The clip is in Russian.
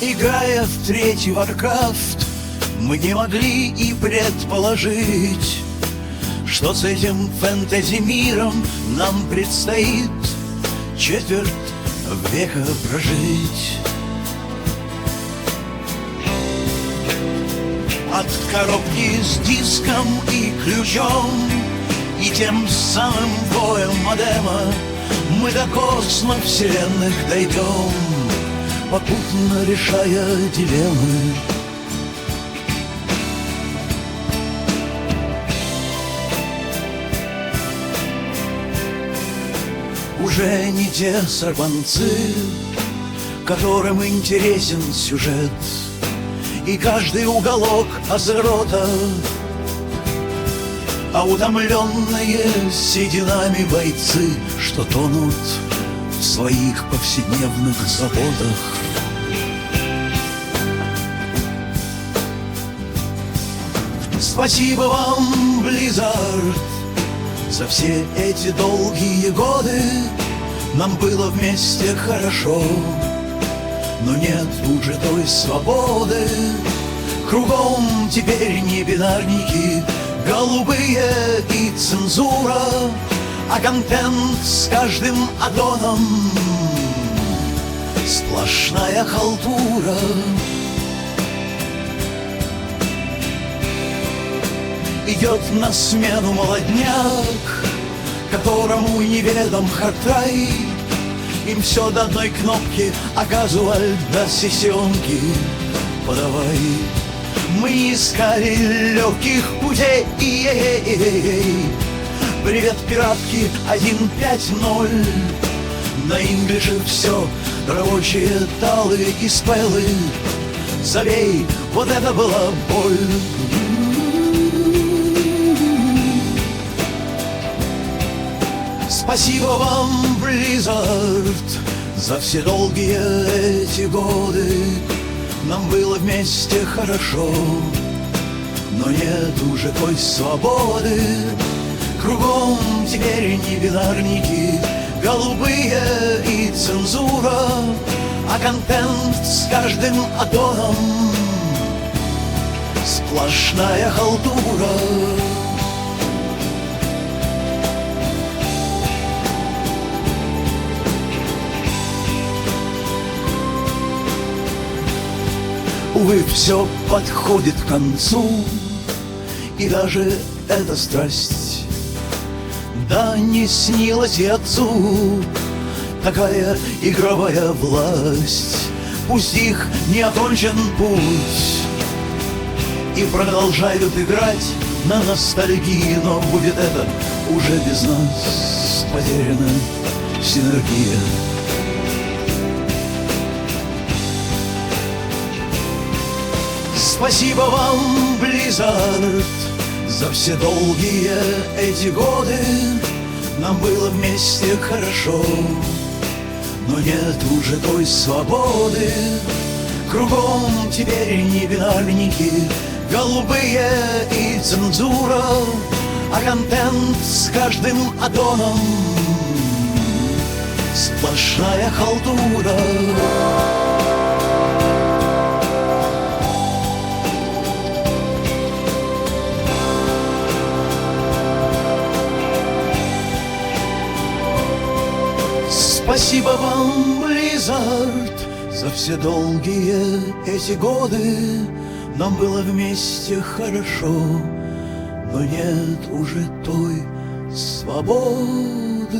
Играя в третий Warcraft, мы не могли и предположить, что с этим фэнтези-миром нам предстоит четверть века прожить. От коробки с диском и ключом и тем самым воем модема мы до космосов вселенных дойдем, попутно решая дилеммы. Уже не те сорванцы, которым интересен сюжет, и каждый уголок Азерота, а утомленные сединами бойцы, что тонут в своих повседневных заботах. Спасибо вам, Blizzard, за все эти долгие годы. Нам было вместе хорошо, но нет уже той свободы. Кругом теперь не бинарники, голубые и цензура, а контент с каждым аддоном сплошная халтура. Идет на смену молодняк, которому неведом хардрайв. Им все до одной кнопки, а казуаль до сессионки подавай. Мы не искали легких путей. Привет, пиратки 1.5.0. На инглише все, рабочие талы и спеллы. Забей, вот это была боль. Спасибо вам, Blizzard, за все долгие эти годы. Нам было вместе хорошо, но нет уже той свободы. Кругом теперь не бинарники, голубые и цензура, а контент с каждым аддоном сплошная халтура. Увы, все подходит к концу, и даже эта страсть, да, не снилась и отцу такая игровая власть. Пусть их не окончен путь и продолжают играть на ностальгии, но будет это уже без нас, потеряна синергия. Спасибо вам, Blizzard, за все долгие эти годы. Нам было вместе хорошо, но нет уже той свободы. Кругом теперь не бинарники, голубые и цензура, а контент с каждым аддоном сплошная халтура. Спасибо вам, Blizzard, за все долгие эти годы. Нам было вместе хорошо, но нет уже той свободы.